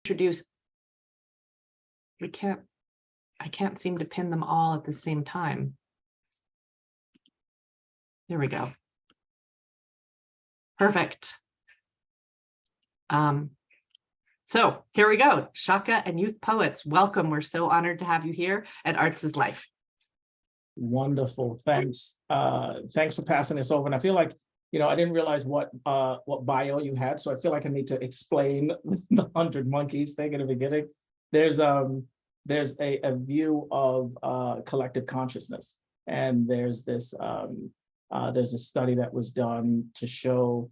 introduce, I can't seem to pin them all at the same time. There we go. Perfect. So here we go. Tshaka and Youth Poets, welcome. We're so honored to have you here at Arts is Life. Wonderful, thanks. Thanks for passing this over. And I feel like, I didn't realize what bio you had, so I feel like I need to explain the 100 Monkeys thing in the beginning. There's a view of collective consciousness, and there's a study that was done to show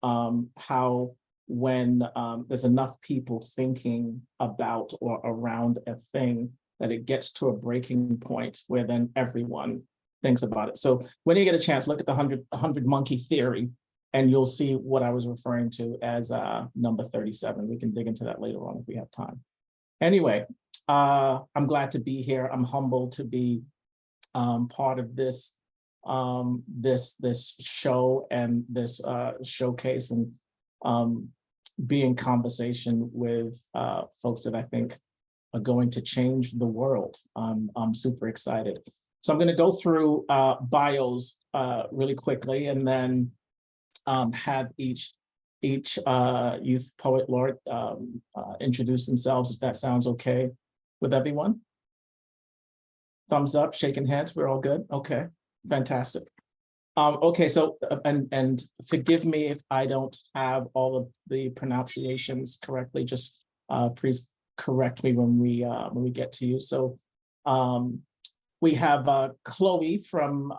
how when there's enough people thinking about or around a thing, that it gets to a breaking point where then everyone thinks about it. So when you get a chance, look at the 100 monkey theory, and you'll see what I was referring to as number 37. We can dig into that later on if we have time. Anyway, I'm glad to be here. I'm humbled to be part of this this show and this showcase, and be in conversation with folks that I think are going to change the world. I'm super excited. So I'm going to go through bios really quickly, and then have each Youth Poet Laureate introduce themselves, if that sounds okay with everyone. Thumbs up, shaking hands, we're all good. Okay, fantastic. Okay, so and forgive me if I don't have all of the pronunciations correctly. Just please correct me when we get to you. So we have Chloe from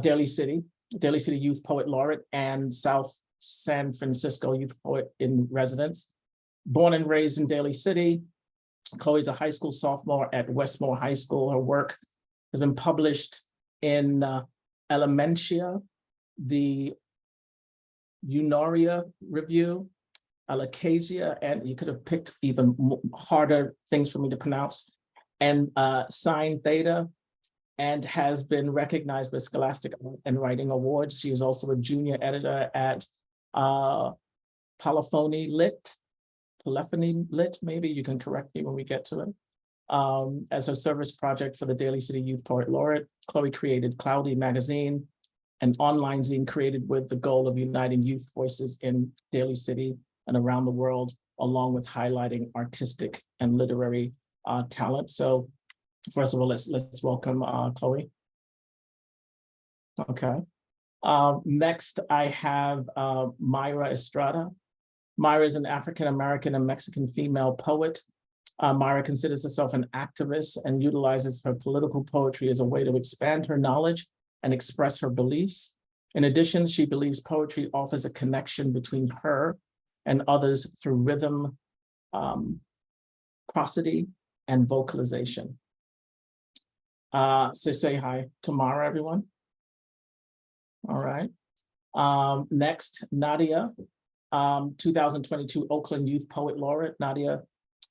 Daly City Youth Poet Laureate and South San Francisco Youth Poet in Residence. Born and raised in Daly City, Chloe's a high school sophomore at Westmore High School. Her work has been published in Elementia, the Unoria Review, Alacasia, and you could have picked even harder things for me to pronounce, and Sine Theta, and has been recognized by Scholastic and Writing Awards. She is also a junior editor at Polyphony Lit, maybe you can correct me when we get to it. As a service project for the Daly City Youth Poet Laureate, Chloe created Cloudy Magazine, an online zine created with the goal of uniting youth voices in Daly City and around the world, along with highlighting artistic and literary talent. So first of all, let's welcome Chloe. Okay. Next, I have Mayra Estrada. Mayra is an African-American and Mexican female poet. Mayra considers herself an activist and utilizes her political poetry as a way to expand her knowledge and express her beliefs. In addition, she believes poetry offers a connection between her and others through rhythm, prosody, and vocalization. So say hi to Mayra, everyone. All right. Next, Nadia, 2022 Oakland Youth Poet Laureate. Nadia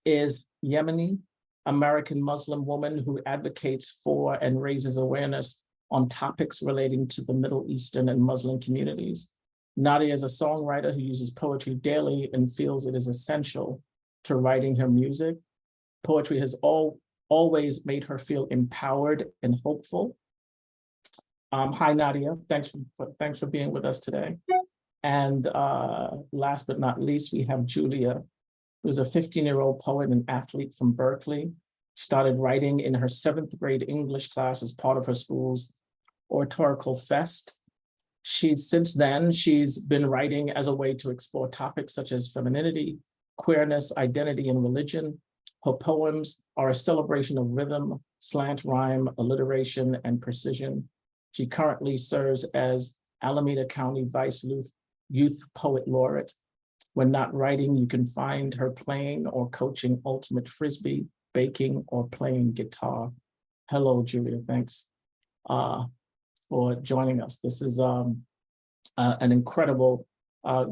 is Yemeni American Muslim woman who advocates for and raises awareness on topics relating to the Middle Eastern and Muslim communities. Nadia is a songwriter who uses poetry daily and feels it is essential to writing her music. Poetry has always made her feel empowered and hopeful. Hi, Nadia. Thanks for being with us today. And last but not least, we have Julia, who's a 15-year-old poet and athlete from Berkeley. She started writing in her 7th grade English class as part of her school's oratorical fest. Since then, she's been writing as a way to explore topics such as femininity, queerness, identity, and religion. Her poems are a celebration of rhythm, slant rhyme, alliteration, and precision. She currently serves as Alameda County Vice Youth Poet Laureate. When not writing, you can find her playing or coaching ultimate frisbee, baking, or playing guitar. Hello, Julia. Thanks for joining us. This is an incredible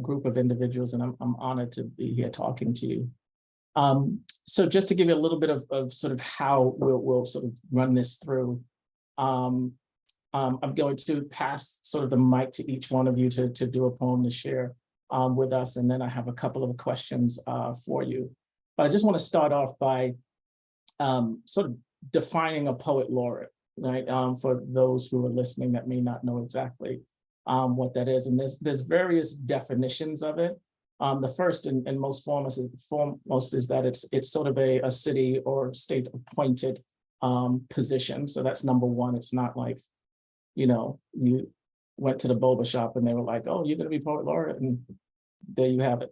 group of individuals, and I'm honored to be here talking to you. So just to give you a little bit of sort of how we'll sort of run this through, I'm going to pass sort of the mic to each one of you to do a poem to share with us, and then I have a couple of questions for you. But I just want to start off by sort of defining a poet laureate, right? For those who are listening that may not know exactly what that is. And there's various definitions of it. The first and most foremost is that it's sort of a city or state appointed position. So that's number one. It's not like, you went to the boba shop and they were like, oh, you're going to be poet laureate, and there you have it.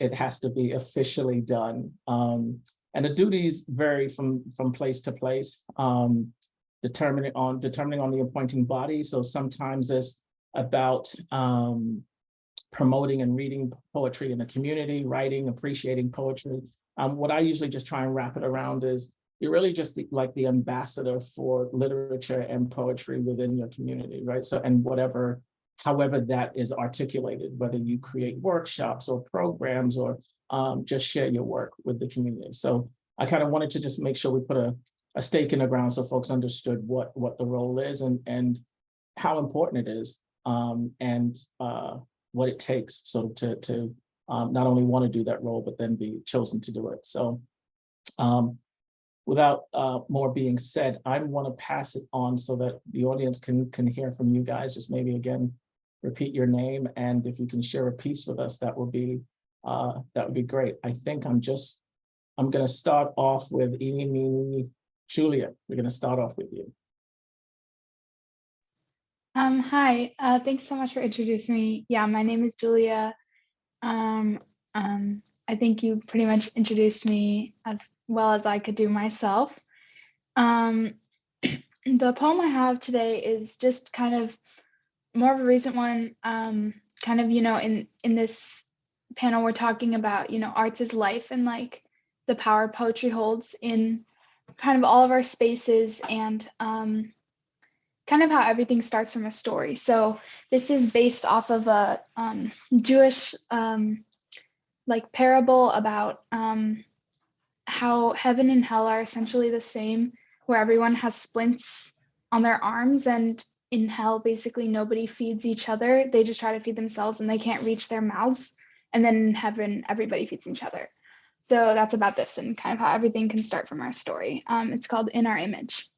It has to be officially done. And the duties vary from place to place, determining on the appointing body. So sometimes it's about promoting and reading poetry in the community, writing, appreciating poetry. What I usually just try and wrap it around is you're really just like the ambassador for literature and poetry within your community, right? So, and however that is articulated, whether you create workshops or programs or just share your work with the community. So I kind of wanted to just make sure we put a stake in the ground so folks understood what the role is and how important it is, and what it takes sort of to not only want to do that role, but then be chosen to do it. So without more being said, I want to pass it on so that the audience can hear from you guys. Just maybe again, repeat your name, and if you can share a piece with us, that would be great. I think I'm going to start off with Julia. We're going to start off with you. Hi, thanks so much for introducing me. Yeah, my name is Julia. I think you pretty much introduced me as well as I could do myself. The poem I have today is just kind of more of a recent one. Kind of, in this panel, we're talking about, arts as life and like the power poetry holds in kind of all of our spaces, and kind of how everything starts from a story. So this is based off of a Jewish like parable about how heaven and hell are essentially the same, where everyone has splints on their arms, and in hell basically nobody feeds each other. They just try to feed themselves and they can't reach their mouths. And then in heaven everybody feeds each other. So that's about this and kind of how everything can start from our story. It's called In Our Image.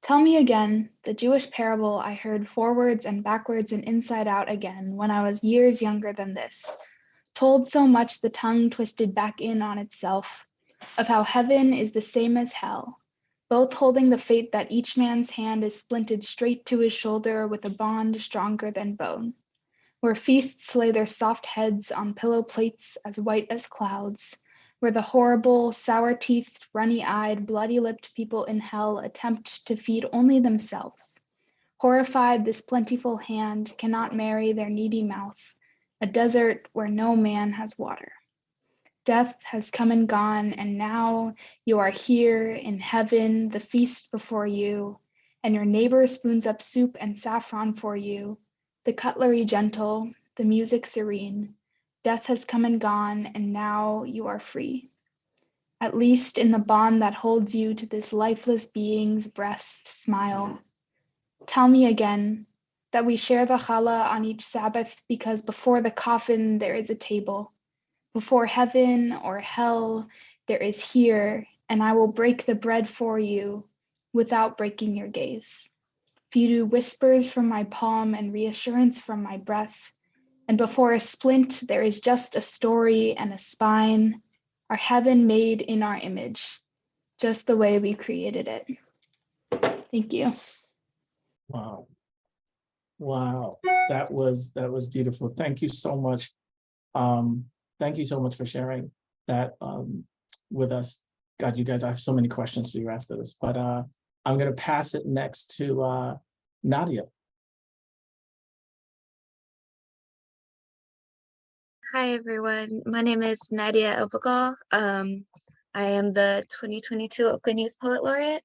Tell me again the Jewish parable I heard forwards and backwards and inside out again when I was years younger than this, told so much the tongue twisted back in on itself, of how heaven is the same as hell, both holding the fate that each man's hand is splinted straight to his shoulder with a bond stronger than bone, where feasts lay their soft heads on pillow plates as white as clouds, where the horrible, sour-teethed, runny-eyed, bloody-lipped people in hell attempt to feed only themselves. Horrified, this plentiful hand cannot marry their needy mouth, a desert where no man has water. Death has come and gone, and now you are here in heaven, the feast before you, and your neighbor spoons up soup and saffron for you, the cutlery gentle, the music serene. Death has come and gone, and now you are free. At least in the bond that holds you to this lifeless being's breast, smile. Tell me again that we share the challah on each Sabbath because before the coffin there is a table. Before heaven or hell there is here, and I will break the bread for you without breaking your gaze. Feed whispers from my palm and reassurance from my breath. And before a splint, there is just a story and a spine, our heaven made in our image, just the way we created it. Thank you. Wow. Wow. That was beautiful. Thank you so much. Thank you so much for sharing that with us. God, you guys, I have so many questions for you after this, but I'm going to pass it next to Nadia. Hi, everyone. My name is Nadia Elbagal. I am the 2022 Oakland Youth Poet Laureate.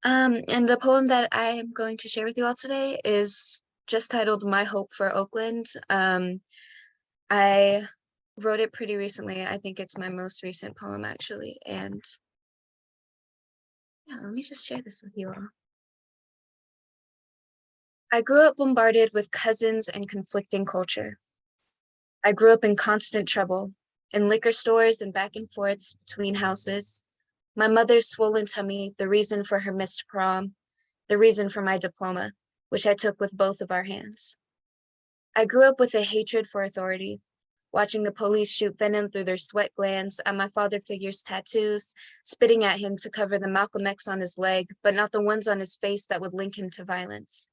And the poem that I am going to share with you all today is just titled My Hope for Oakland. I wrote it pretty recently. I think it's my most recent poem, actually. And yeah, let me just share this with you all. I grew up bombarded with cousins and conflicting culture. I grew up in constant trouble, in liquor stores and back and forths between houses. My mother's swollen tummy, the reason for her missed prom, the reason for my diploma, which I took with both of our hands. I grew up with a hatred for authority, watching the police shoot venom through their sweat glands at my father figure's tattoos, spitting at him to cover the Malcolm X on his leg, but not the ones on his face that would link him to violence.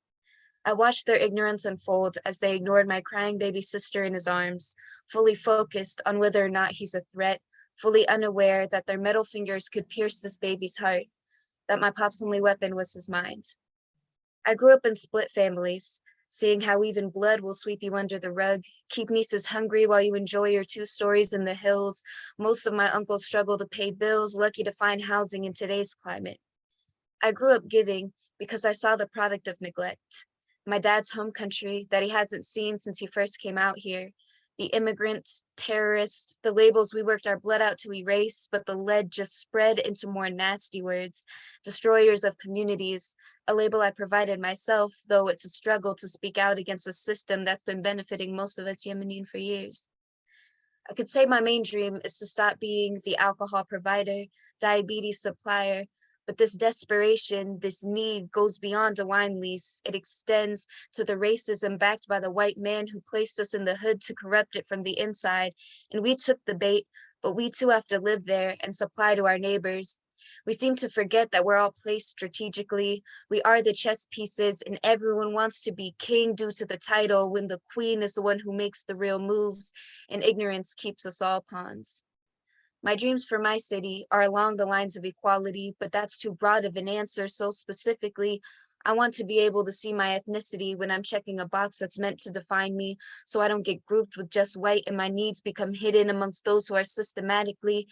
I watched their ignorance unfold as they ignored my crying baby sister in his arms, fully focused on whether or not he's a threat, fully unaware that their metal fingers could pierce this baby's heart, that my pop's only weapon was his mind. I grew up in split families, seeing how even blood will sweep you under the rug, keep nieces hungry while you enjoy your 2 stories in the hills. Most of my uncles struggle to pay bills, lucky to find housing in today's climate. I grew up giving because I saw the product of neglect. My dad's home country that he hasn't seen since he first came out here. The immigrants, terrorists, the labels we worked our blood out to erase, but the lead just spread into more nasty words. Destroyers of communities, a label I provided myself, though it's a struggle to speak out against a system that's been benefiting most of us Yemenin for years. I could say my main dream is to stop being the alcohol provider, diabetes supplier, but this desperation, this need goes beyond a wine lease. It extends to the racism backed by the white man who placed us in the hood to corrupt it from the inside. And we took the bait, but we too have to live there and supply to our neighbors. We seem to forget that we're all placed strategically. We are the chess pieces, and everyone wants to be king due to the title when the queen is the one who makes the real moves, and ignorance keeps us all pawns. My dreams for my city are along the lines of equality, but that's too broad of an answer. So specifically, I want to be able to see my ethnicity when I'm checking a box that's meant to define me, so I don't get grouped with just white and my needs become hidden amongst those who are systemically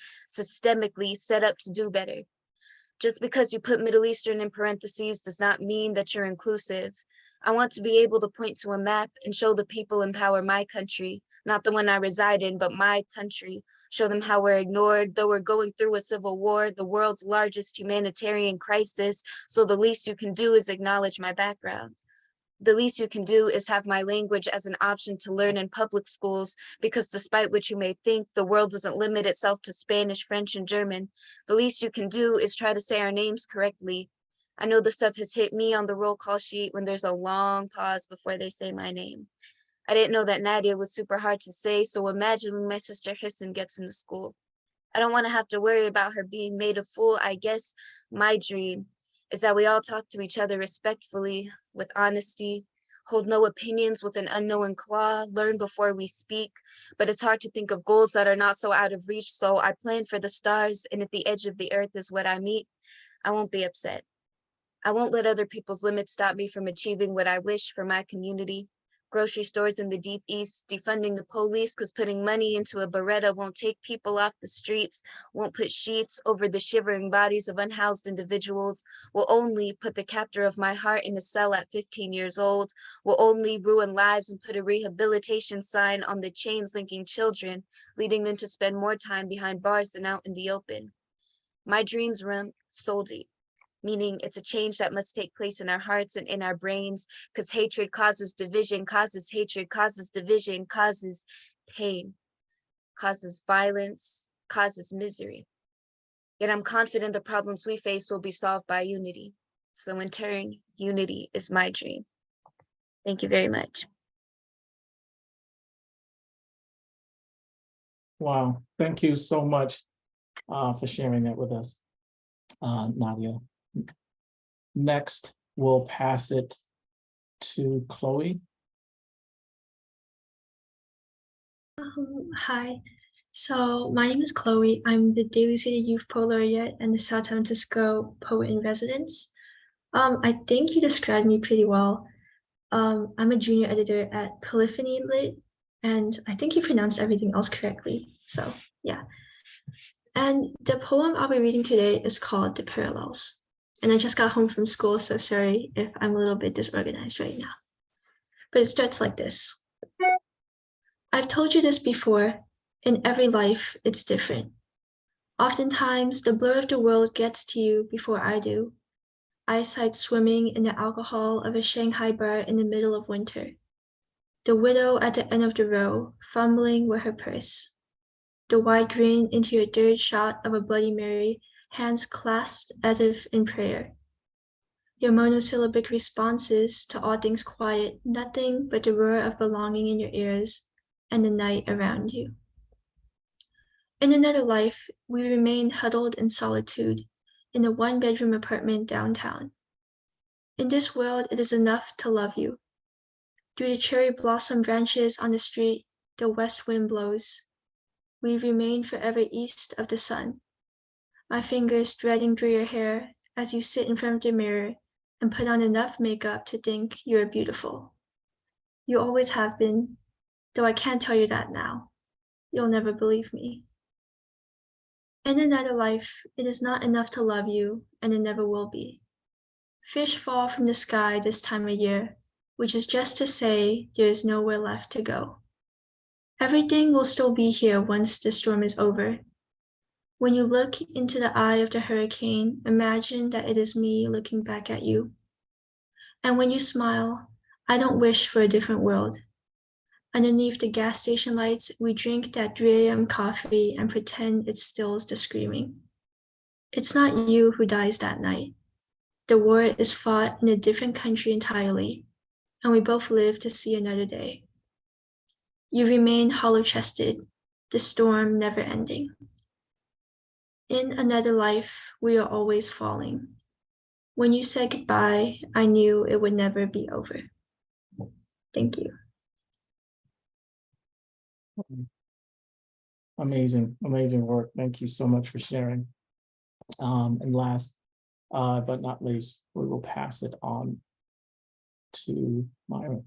set up to do better. Just because you put Middle Eastern in parentheses does not mean that you're inclusive. I want to be able to point to a map and show the people in power my country, not the one I reside in, but my country. Show them how we're ignored, though we're going through a civil war, the world's largest humanitarian crisis, so the least you can do is acknowledge my background. The least you can do is have my language as an option to learn in public schools, because despite what you may think, the world doesn't limit itself to Spanish, French, and German. The least you can do is try to say our names correctly. I know the sub has hit me on the roll call sheet when there's a long pause before they say my name. I didn't know that Nadia was super hard to say, so imagine when my sister Hissan gets into school. I don't want to have to worry about her being made a fool. I guess my dream is that we all talk to each other respectfully, with honesty, hold no opinions with an unknown claw, learn before we speak. But it's hard to think of goals that are not so out of reach, so I plan for the stars, and if the edge of the earth is what I meet, I won't be upset. I won't let other people's limits stop me from achieving what I wish for my community. Grocery stores in the Deep East, defunding the police because putting money into a Beretta won't take people off the streets, won't put sheets over the shivering bodies of unhoused individuals, will only put the captor of my heart in a cell at 15 years old, will only ruin lives and put a rehabilitation sign on the chains linking children, leading them to spend more time behind bars than out in the open. My dreams run soul deep, meaning it's a change that must take place in our hearts and in our brains, because hatred causes division, causes hatred, causes division, causes pain, causes violence, causes misery. Yet I'm confident the problems we face will be solved by unity. So in turn, unity is my dream. Thank you very much. Wow, thank you so much for sharing that with us, Nadia. Next, we'll pass it to Chloe. Hi, so my name is Chloe. I'm the Daly City Youth Poet Laureate and the South San Francisco Poet in Residence. I think you described me pretty well. I'm a junior editor at Polyphony Lit, and I think you pronounced everything else correctly. So yeah. And the poem I'll be reading today is called The Parallels. And I just got home from school, so sorry if I'm a little bit disorganized right now. But it starts like this. I've told you this before, in every life, it's different. Oftentimes, the blur of the world gets to you before I do. eyesight swimming in the alcohol of a Shanghai bar in the middle of winter. The widow at the end of the row, fumbling with her purse. The wide grin into your third shot of a Bloody Mary, hands clasped as if in prayer. Your monosyllabic responses to all things quiet, nothing but the roar of belonging in your ears and the night around you. In another life, we remained huddled in solitude in a one-bedroom apartment downtown. In this world, it is enough to love you. Through the cherry blossom branches on the street, the west wind blows. We remain forever east of the sun. My fingers threading through your hair as you sit in front of the mirror and put on enough makeup to think you are beautiful. You always have been, though I can't tell you that now. You'll never believe me. In another life, it is not enough to love you, and it never will be. Fish fall from the sky this time of year, which is just to say there is nowhere left to go. Everything will still be here once the storm is over. When you look into the eye of the hurricane, imagine that it is me looking back at you. And when you smile, I don't wish for a different world. Underneath the gas station lights, we drink that 3 a.m. coffee and pretend it stills the screaming. It's not you who dies that night. The war is fought in a different country entirely, and we both live to see another day. You remain hollow-chested, the storm never ending. In another life, we are always falling. When you said goodbye, I knew it would never be over. Thank you. Amazing, amazing work. Thank you so much for sharing. And last, but not least, we will pass it on to Myra.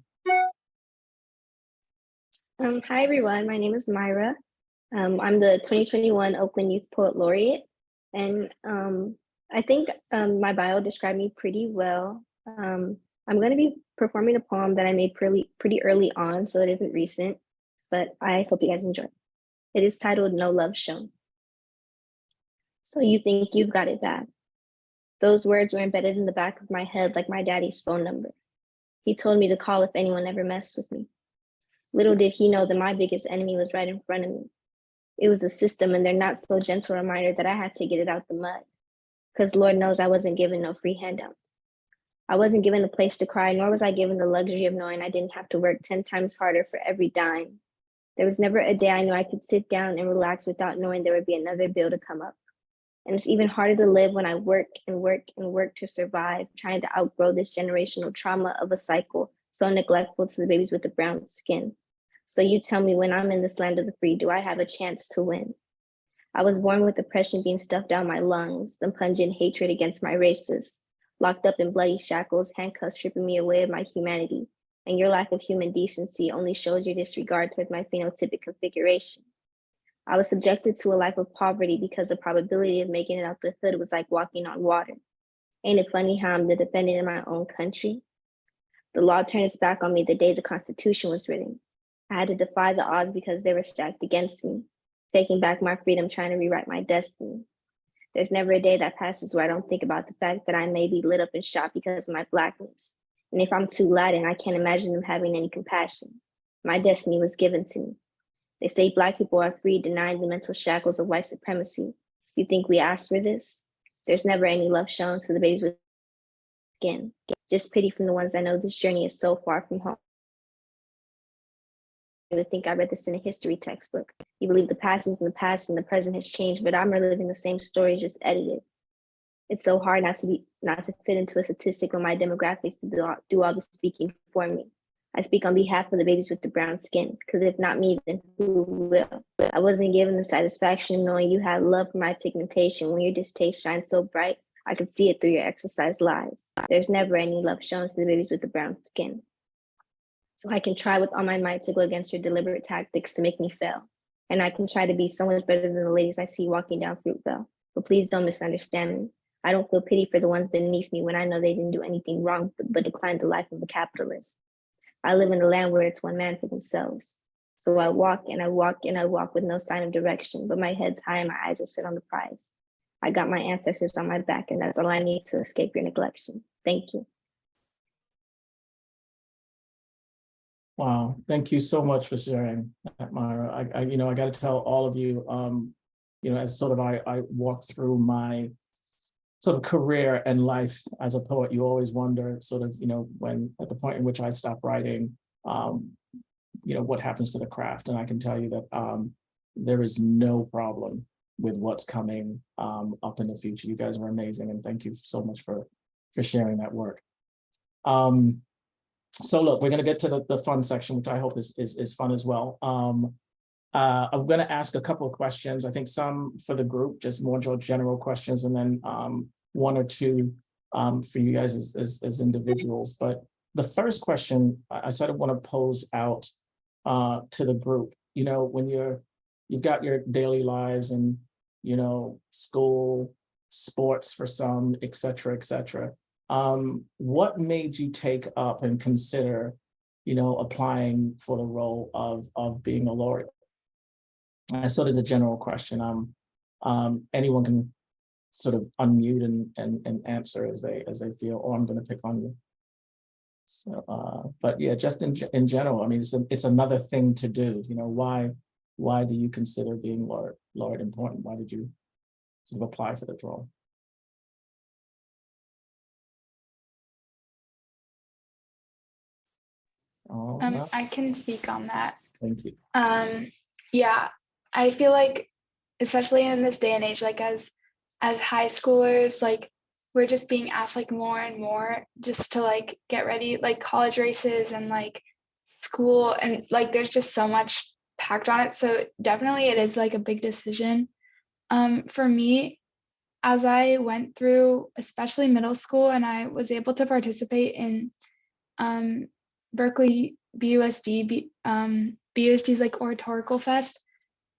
Hi everyone, my name is Myra. I'm the 2021 Oakland Youth Poet Laureate, and I think my bio described me pretty well. I'm going to be performing a poem that I made pretty early on, so it isn't recent, but I hope you guys enjoy. It is titled No Love Shown. So you think you've got it bad. Those words were embedded in the back of my head like my daddy's phone number. He told me to call if anyone ever messed with me. Little did he know that my biggest enemy was right in front of me. It was the system and their not so gentle reminder that I had to get it out the mud. Because Lord knows I wasn't given no free handouts. I wasn't given a place to cry, nor was I given the luxury of knowing I didn't have to work 10 times harder for every dime. There was never a day I knew I could sit down and relax without knowing there would be another bill to come up. And it's even harder to live when I work and work and work to survive, trying to outgrow this generational trauma of a cycle so neglectful to the babies with the brown skin. So you tell me, when I'm in this land of the free, do I have a chance to win? I was born with oppression being stuffed down my lungs, the pungent hatred against my races, locked up in bloody shackles, handcuffs stripping me away of my humanity. And your lack of human decency only shows your disregard toward my phenotypic configuration. I was subjected to a life of poverty because the probability of making it out the hood was like walking on water. Ain't it funny how I'm the defendant in my own country? The law turned its back on me the day the Constitution was written. I had to defy the odds because they were stacked against me, taking back my freedom, trying to rewrite my destiny. There's never a day that passes where I don't think about the fact that I may be lit up and shot because of my Blackness. And if I'm too Latin, I can't imagine them having any compassion. My destiny was given to me. They say Black people are free, denying the mental shackles of white supremacy. You think we asked for this? There's never any love shown to the babies with skin. Just pity from the ones that know this journey is so far from home. I would think I read this in a history textbook. You believe the past is in the past and the present has changed, but I'm reliving the same story, just edited. It's so hard not to fit into a statistic when my demographics do all the speaking for me. I speak on behalf of the babies with the brown skin, because if not me, then who will? I wasn't given the satisfaction of knowing you had love for my pigmentation. When your distaste shines so bright, I could see it through your exercise lies. There's never any love shown to the babies with the brown skin. So I can try with all my might to go against your deliberate tactics to make me fail. And I can try to be so much better than the ladies I see walking down Fruitvale. But please don't misunderstand me. I don't feel pity for the ones beneath me when I know they didn't do anything wrong but declined the life of a capitalist. I live in a land where it's one man for themselves. So I walk and I walk and I walk with no sign of direction, but my head's high and my eyes are set on the prize. I got my ancestors on my back, and that's all I need to escape your neglection. Thank you. Wow, thank you so much for sharing that, Myra. I got to tell all of you, as sort of I walk through my sort of career and life as a poet, you always wonder sort of, when at the point in which I stop writing, what happens to the craft. And I can tell you that there is no problem with what's coming up in the future. You guys are amazing. And thank you so much for sharing that work. So look, we're going to get to the fun section, which I hope is fun as well. I'm going to ask a couple of questions. I think some for the group, just more general questions, and then one or two for you guys as individuals. But the first question I sort of want to pose out to the group. When you've got your daily lives and school, sports for some, et cetera, et cetera. What made you take up and consider, applying for the role of being a laureate? That's sort of the general question. Anyone can sort of unmute and answer as they feel, or I'm going to pick on you. So, but yeah, just in general, I mean, it's another thing to do. Why do you consider being laureate important? Why did you sort of apply for the role? Oh, no. I can speak on that. Thank you. Yeah, I feel like, especially in this day and age, like as high schoolers, like we're just being asked like more and more just to like get ready, like college races and like school, and like there's just so much packed on it. So definitely it is like a big decision. For me, as I went through, especially middle school, and I was able to participate in Berkeley BUSD's like oratorical fest.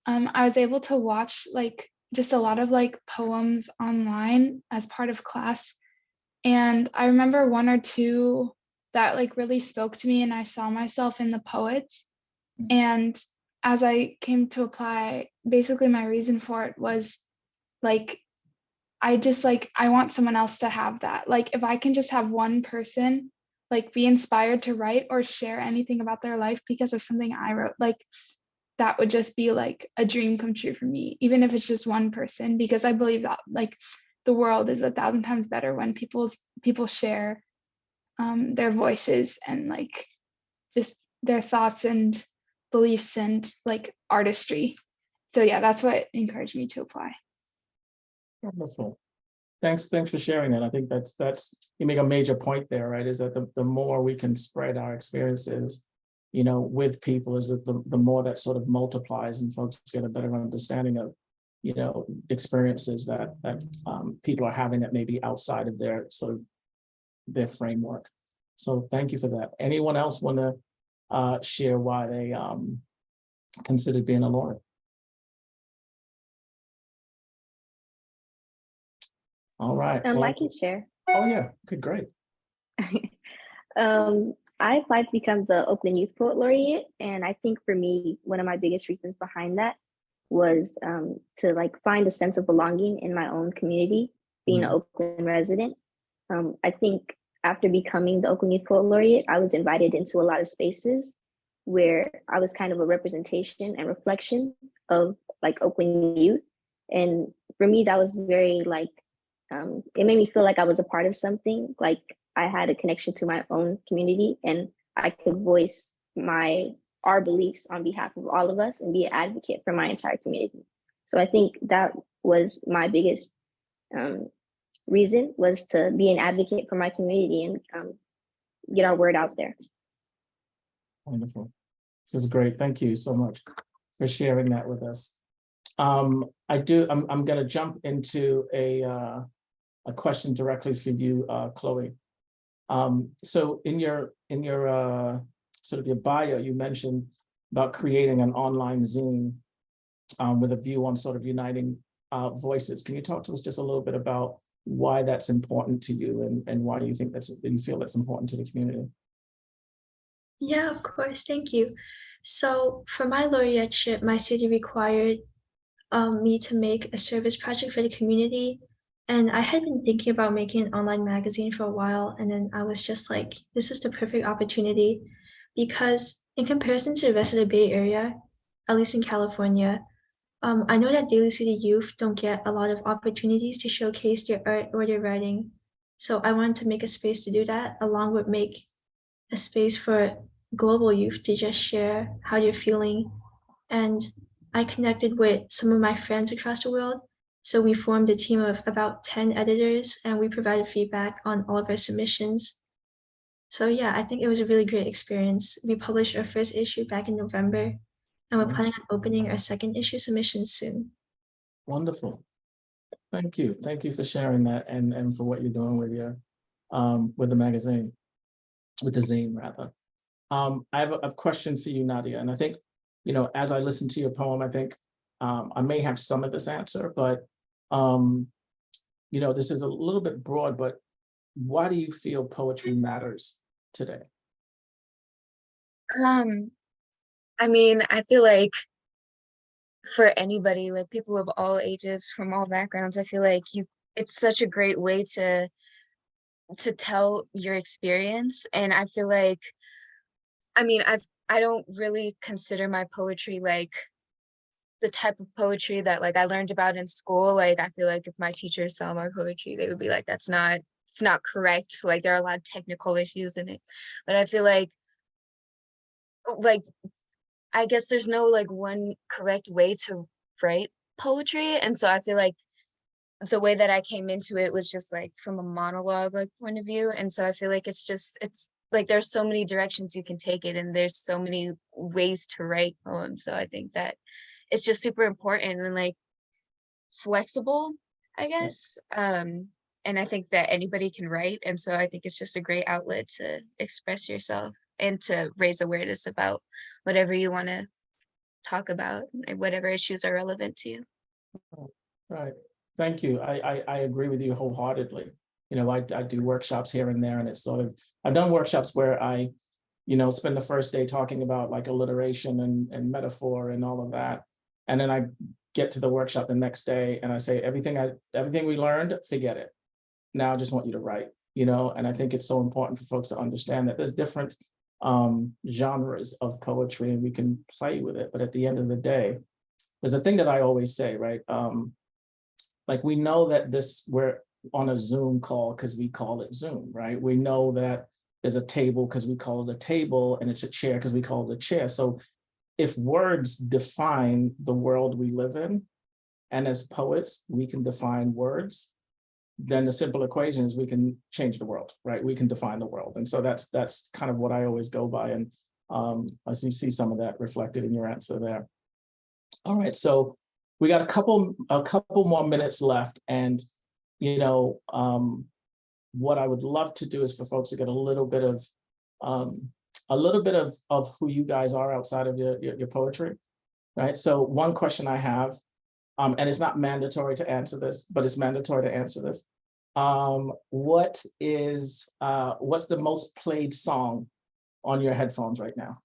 I was able to watch like just a lot of like poems online as part of class. And I remember one or two that like really spoke to me, and I saw myself in the poets. And as I came to apply, basically my reason for it was like, I want someone else to have that. Like if I can just have one person like be inspired to write or share anything about their life because of something I wrote, like that would just be like a dream come true for me, even if it's just one person, because I believe that like the world is 1,000 times better when people share their voices and like just their thoughts and beliefs and like artistry. So yeah, that's what encouraged me to apply. Wonderful. Thanks for sharing that. I think that's you make a major point there, right? Is that the more we can spread our experiences, with people, is that the more that sort of multiplies and folks get a better understanding of, experiences that people are having that may be outside of their sort of their framework. So thank you for that. Anyone else want to share why they considered being a laureate? All right. I can share. Oh yeah, good, great. I applied to become the Oakland Youth Poet Laureate, and I think for me, one of my biggest reasons behind that was to like find a sense of belonging in my own community, being an Oakland resident. I think after becoming the Oakland Youth Poet Laureate, I was invited into a lot of spaces where I was kind of a representation and reflection of like Oakland youth. And for me, that was very like, it made me feel like I was a part of something, like I had a connection to my own community and I could voice our beliefs on behalf of all of us and be an advocate for my entire community. So I think that was my biggest reason, was to be an advocate for my community and get our word out there. Wonderful. This is great. Thank you so much for sharing that with us. I'm going to jump into a question directly for you, Chloe. So in your sort of your bio, you mentioned about creating an online zine with a view on sort of uniting voices. Can you talk to us just a little bit about why that's important to you and why you think you feel that's important to the community? Yeah, of course. Thank you. So for my laureateship, my city required me to make a service project for the community. And I had been thinking about making an online magazine for a while. And then I was just like, this is the perfect opportunity because in comparison to the rest of the Bay Area, at least in California, I know that Daly City youth don't get a lot of opportunities to showcase their art or their writing. So I wanted to make a space to do that, along with make a space for global youth to just share how they're feeling. And I connected with some of my friends across the world. So we formed a team of about 10 editors and we provided feedback on all of our submissions. So yeah, I think it was a really great experience. We published our first issue back in November and we're planning on opening our second issue submission soon. Wonderful. Thank you. Thank you for sharing that and for what you're doing with your with the magazine, with the zine rather. I have a question for you, Nadia, and I think, you know, as I listen to your poem, I think I may have some of this answer, but you know, this is a little bit broad, but why do you feel poetry matters today? I mean, I feel like for anybody, like people of all ages, from all backgrounds, I feel like it's such a great way to tell your experience. And I feel like, I mean, I don't really consider my poetry like the type of poetry that like I learned about in school. Like I feel like if my teachers saw my poetry, they would be like, it's not correct. Like there are a lot of technical issues in it. But I feel like I guess there's no like one correct way to write poetry. And so I feel like the way that I came into it was just like from a monologue like point of view. And so I feel like it's like there's so many directions you can take it and there's so many ways to write poems. So I think that it's just super important and like flexible, I guess. And I think that anybody can write. And so I think it's just a great outlet to express yourself and to raise awareness about whatever you want to talk about and whatever issues are relevant to you. Right. Thank you. I agree with you wholeheartedly. You know, I do workshops here and there, and it's sort of, I've done workshops where I, you know, spend the first day talking about like alliteration and metaphor and all of that. And then I get to the workshop the next day and I say, everything we learned, forget it. Now I just want you to write, you know, and I think it's so important for folks to understand that there's different genres of poetry and we can play with it. But at the end of the day, there's a thing that I always say, right? Like we know that we're on a Zoom call because we call it Zoom, right? We know that there's a table because we call it a table and it's a chair because we call it a chair. So if words define the world we live in, and as poets, we can define words, then the simple equation is we can change the world, right? We can define the world. And so that's kind of what I always go by. And I see some of that reflected in your answer there. All right, so we got a couple more minutes left. And, you know, what I would love to do is for folks to get a little bit of who you guys are outside of your poetry, right? So one question I have, and it's not mandatory to answer this, but it's mandatory to answer this. What's the most played song on your headphones right now?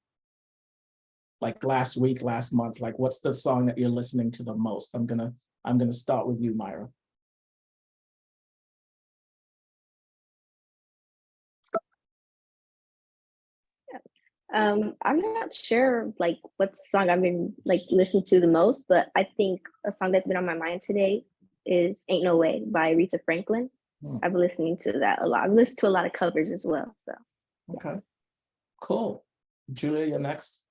Like last week, last month, like what's the song that you're listening to the most? I'm gonna start with you, Myra. I'm not sure like what song I've been like listening to the most, but I think a song that's been on my mind today is Ain't No Way by Aretha Franklin. I've been listening to that a lot. I've listened to a lot of covers as well. So okay, cool. Julia, you're next.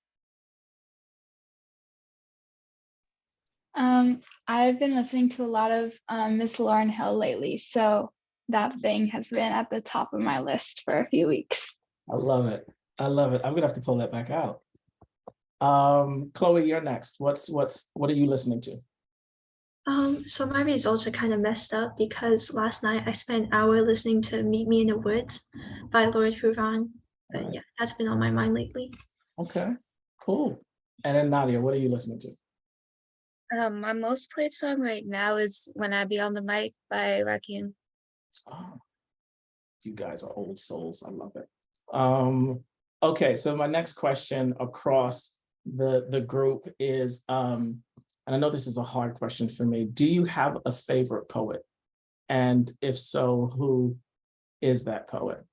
I've been listening to a lot of Miss Lauryn Hill lately, so that thing has been at the top of my list for a few weeks. I love it. I love it. I'm gonna have to pull that back out. Chloe, you're next. What are you listening to? So my results are kind of messed up because last night I spent an hour listening to Meet Me in the Woods by Lord Huron. But yeah, that's been on my mind lately. Okay, cool. And then Nadia, what are you listening to? My most played song right now is When I Be on the Mic by Rakim. Oh, you guys are old souls. I love it. Okay, so my next question across the group is, and I know this is a hard question for me, do you have a favorite poet? And if so, who is that poet?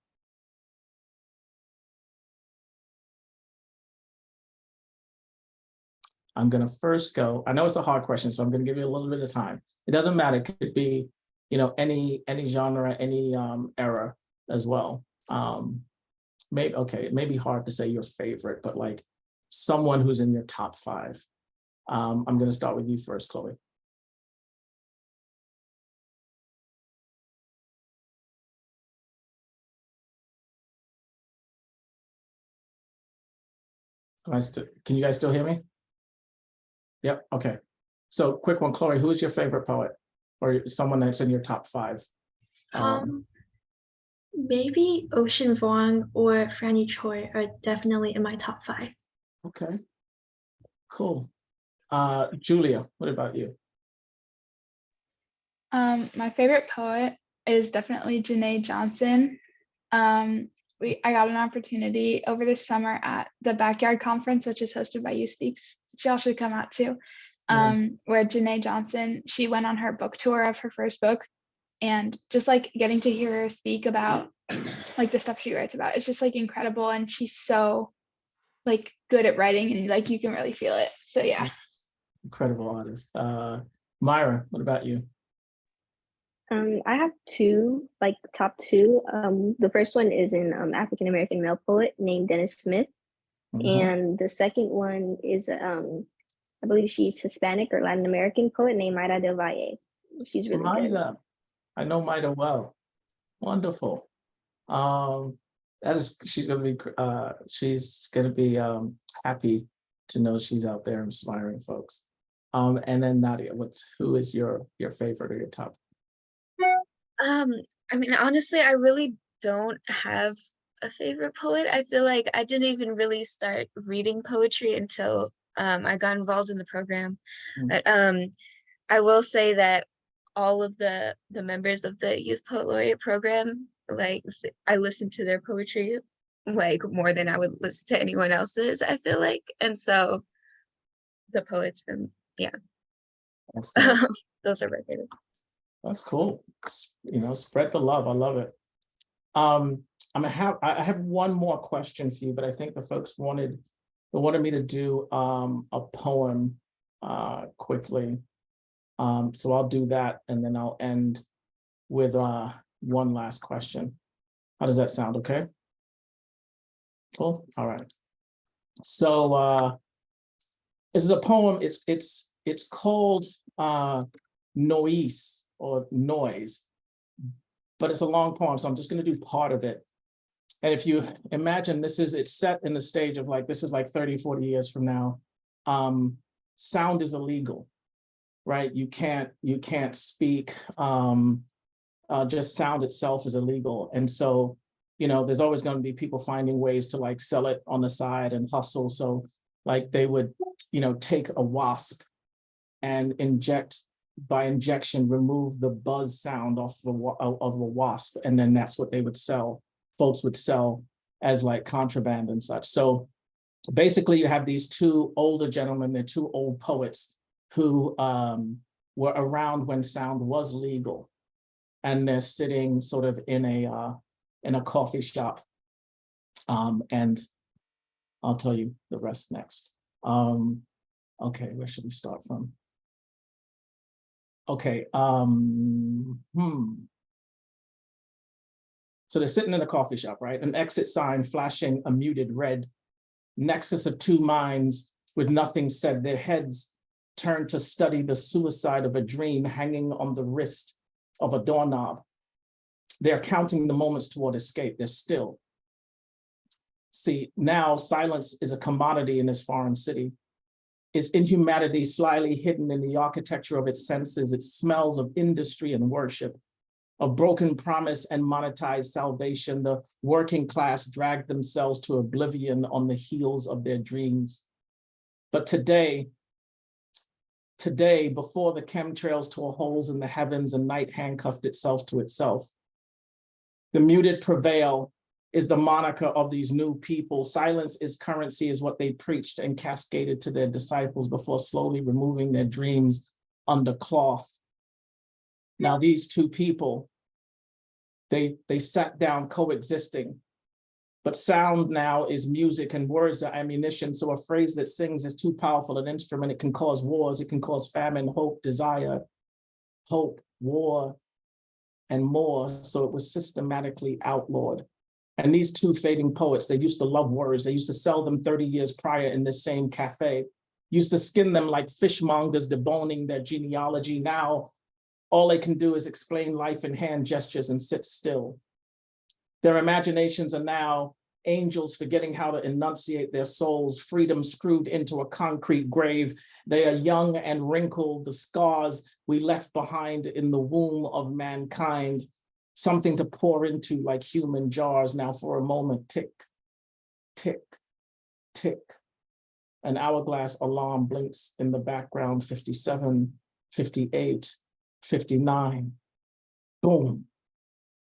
I'm going to first go. I know it's a hard question, so I'm going to give you a little bit of time. It doesn't matter. It could be, any genre, any era as well. Maybe, okay, it may be hard to say your favorite, but like someone who's in your top 5. I'm going to start with you first, Chloe. Can you guys still hear me? Yep, okay. So quick one, Chloe, who is your favorite poet or someone that's in your top 5? Maybe Ocean Vuong or Franny Choi are definitely in my top 5. Okay, cool. Julia, what about you? My favorite poet is definitely Janae Johnson. I got an opportunity over the summer at the Backyard Conference, which is hosted by Youth Speaks. Y'all should come out too. Where Janae Johnson, she went on her book tour of her first book, and just like getting to hear her speak about like the stuff she writes about, it's just like incredible, and she's so like good at writing, and like you can really feel it. So yeah. Incredible artist. Myra, what about you? I have 2, like top 2. The first one is an African American male poet named Dennis Smith, and the second one is I believe she's Hispanic or Latin American poet named Mayra del Valle. She's really good. I know Mayra well. Wonderful. She's gonna be happy to know she's out there inspiring folks. And then Nadia, who is your favorite or your top? I mean, honestly, I really don't have a favorite poet. I feel like I didn't even really start reading poetry until I got involved in the program. But I will say that all of the members of the Youth Poet Laureate program, like I listen to their poetry like more than I would listen to anyone else's, I feel like. And so the poets from, those are my favorite. That's cool. Spread the love. I love it. I have one more question for you, but I think the folks wanted me to do a poem quickly. So I'll do that, and then I'll end with one last question. How does that sound? Okay. Cool. All right. So this is a poem. It's called Noise or Noise, but it's a long poem, so I'm just going to do part of it. And if you imagine it's set in the stage of like, this is like 30, 40 years from now. Sound is illegal, right? You can't speak. Just sound itself is illegal. And so, there's always going to be people finding ways to like sell it on the side and hustle. So like they would, take a wasp and by injection, remove the buzz sound of the wasp. And then that's what they would sell. Folks would sell as like contraband and such. So basically you have these 2 older gentlemen, they're 2 old poets who were around when sound was legal. And they're sitting sort of in a coffee shop. And I'll tell you the rest next. Okay, where should we start from? Okay. So they're sitting in a coffee shop, right? An exit sign flashing a muted red. Nexus of 2 minds with nothing said. Their heads turned to study the suicide of a dream hanging on the wrist of a doorknob. They're counting the moments toward escape. They're still. See, now silence is a commodity in this foreign city. Its inhumanity slyly hidden in the architecture of its senses. It smells of industry and worship, of broken promise and monetized salvation. The working class dragged themselves to oblivion on the heels of their dreams. But today, before the chemtrails tore holes in the heavens and night handcuffed itself to itself, the muted prevail is the moniker of these new people. Silence is currency is what they preached and cascaded to their disciples before slowly removing their dreams under cloth. Now, these two people, they sat down coexisting, but sound now is music and words are ammunition. So a phrase that sings is too powerful an instrument. It can cause wars, it can cause famine, hope, desire, hope, war, and more. So it was systematically outlawed. And these two fading poets, they used to love words. They used to sell them 30 years prior in this same cafe, used to skin them like fishmongers, deboning their genealogy. Now, all they can do is explain life in hand gestures and sit still. Their imaginations are now angels forgetting how to enunciate their souls, freedom screwed into a concrete grave. They are young and wrinkled, the scars we left behind in the womb of mankind, something to pour into like human jars. Now for a moment, tick, tick, tick. An hourglass alarm blinks in the background, 57, 58, 59, boom.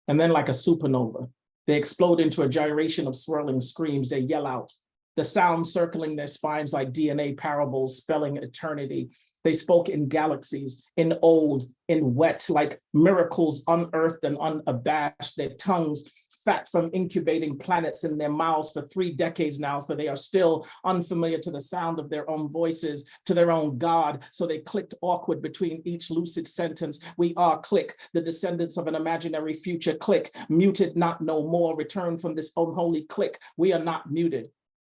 And then like a supernova, they explode into a gyration of swirling screams. They yell out, the sound circling their spines like DNA parables spelling eternity. They spoke in galaxies, in old, in wet, like miracles unearthed and unabashed. Their tongues fat from incubating planets in their mouths for 3 decades now, so they are still unfamiliar to the sound of their own voices, to their own God. So they clicked awkward between each lucid sentence. We are click, the descendants of an imaginary future click, muted, not no more, return from this unholy click. We are not muted.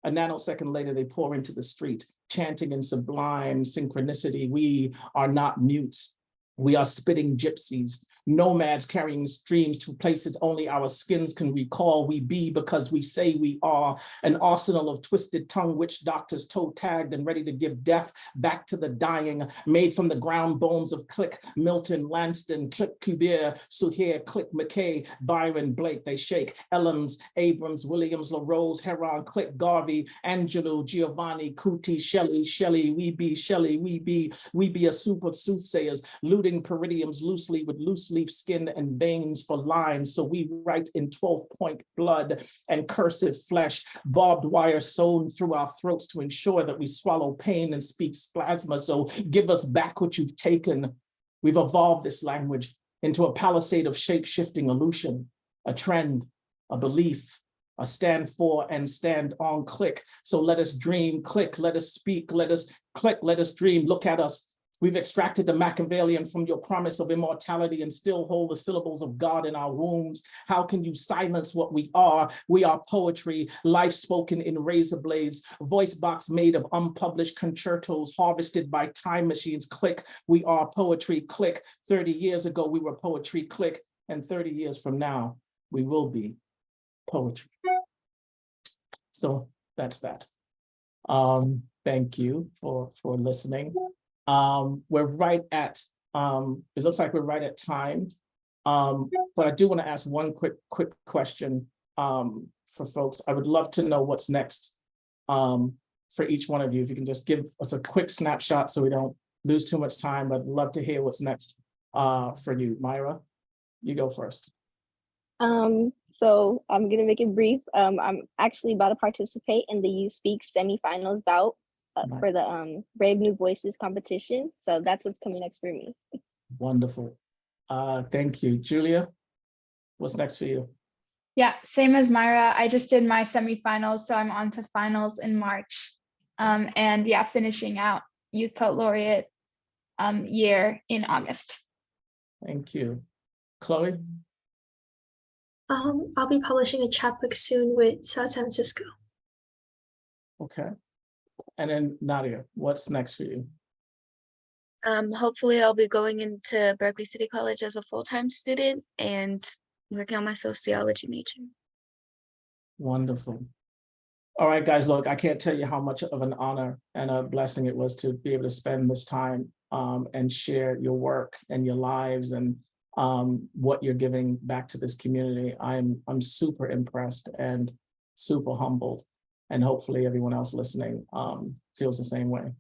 A nanosecond later, they pour into the street, chanting in sublime synchronicity. We are not mutes. We are spitting gypsies, nomads carrying streams to places only our skins can recall. We be because we say we are, an arsenal of twisted tongue witch doctors toe tagged and ready to give death back to the dying, made from the ground bones of Click, Milton, Lanston, Click, Kubir, Suhair, Click, McKay, Byron, Blake. They shake Ellens, Abrams, Williams, LaRose, Heron, Click, Garvey, Angelou, Giovanni, Kuti, Shelley, we be Shelley, we be a soup of soothsayers, looting peridiums loosely with loose leaf skin and veins for lines. So we write in 12-point blood and cursive flesh, barbed wire sewn through our throats to ensure that we swallow pain and speak plasma. So give us back what you've taken. We've evolved this language into a palisade of shape-shifting illusion, a trend, a belief, a stand for and stand on click. So let us dream, click, let us speak, let us click, let us dream. Look at us. We've extracted the Machiavellian from your promise of immortality and still hold the syllables of God in our wombs. How can you silence what we are? We are poetry, life spoken in razor blades, voice box made of unpublished concertos harvested by time machines. Click, we are poetry. Click, 30 years ago we were poetry. Click, and 30 years from now we will be poetry. So that's that. Thank you for listening. We're right at, it looks like we're right at time. But I do want to ask one quick question for folks. I would love to know what's next for each one of you. If you can just give us a quick snapshot so we don't lose too much time. I'd love to hear what's next for you. Myra, you go first. So I'm gonna make it brief. I'm actually about to participate in the You Speak semifinals bout for the Brave New Voices competition. So that's what's coming next for me. Wonderful. Thank you. Julia, what's next for you? Yeah, same as Myra. I just did my semifinals, so I'm on to finals in March. And yeah, finishing out Youth Poet Laureate year in August. Thank you. Chloe? I'll be publishing a chapbook soon with South San Francisco. Okay. And then Nadia, what's next for you? Hopefully I'll be going into Berkeley City College as a full-time student and working on my sociology major. Wonderful. All right, guys, look, I can't tell you how much of an honor and a blessing it was to be able to spend this time and share your work and your lives and what you're giving back to this community. I'm super impressed and super humbled. And hopefully everyone else listening feels the same way.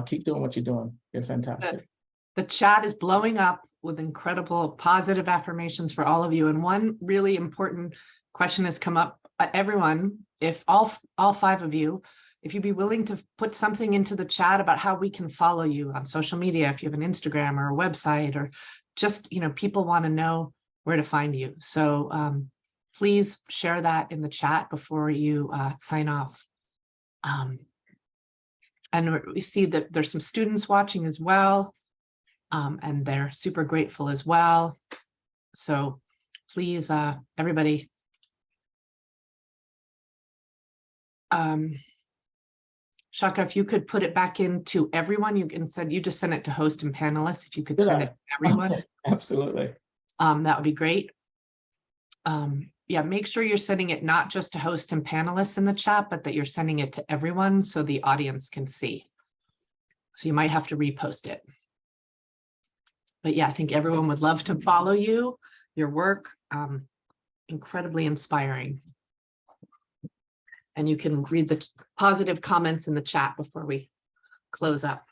Keep doing what you're doing. You're fantastic. The chat is blowing up with incredible positive affirmations for all of you. And one really important question has come up everyone, if all 5 of you, if you'd be willing to put something into the chat about how we can follow you on social media, if you have an Instagram or a website, or just, people want to know where to find you. So please share that in the chat before you sign off. And we see that there's some students watching as well, and they're super grateful as well. So please, everybody, Tshaka, if you could put it back into everyone, you said you just sent it to host and panelists. If you could send it to everyone, Okay, absolutely. that would be great. Yeah, make sure you're sending it not just to host and panelists in the chat, but that you're sending it to everyone so the audience can see. So you might have to repost it. But yeah, I think everyone would love to follow you, your work, incredibly inspiring. And you can read the positive comments in the chat before we close up.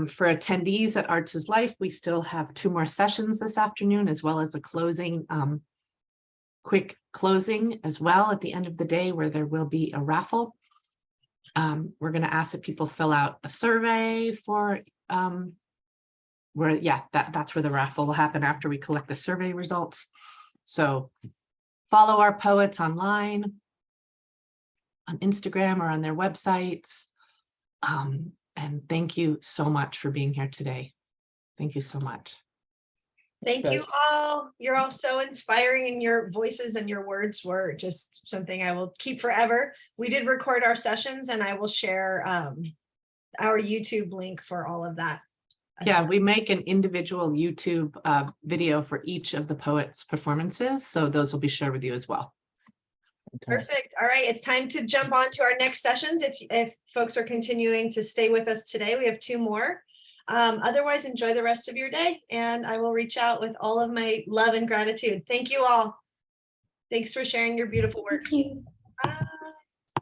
For attendees at Arts is Life, we still have 2 more sessions this afternoon, as well as a closing, quick closing as well at the end of the day, where there will be a raffle. We're going to ask that people fill out a survey for that's where the raffle will happen after we collect the survey results. So follow our poets online, on Instagram or on their websites. And thank you so much for being here today. Thank you so much. Thank you all. You're all so inspiring, and your voices and your words were just something I will keep forever. We did record our sessions, and I will share our YouTube link for all of that. Yeah, we make an individual YouTube video for each of the poets' performances, so those will be shared with you as well. Perfect. All right, it's time to jump on to our next sessions. If folks are continuing to stay with us today, we have 2 more. Otherwise, enjoy the rest of your day, and I will reach out with all of my love and gratitude. Thank you all. Thanks for sharing your beautiful work. Thank you. Bye.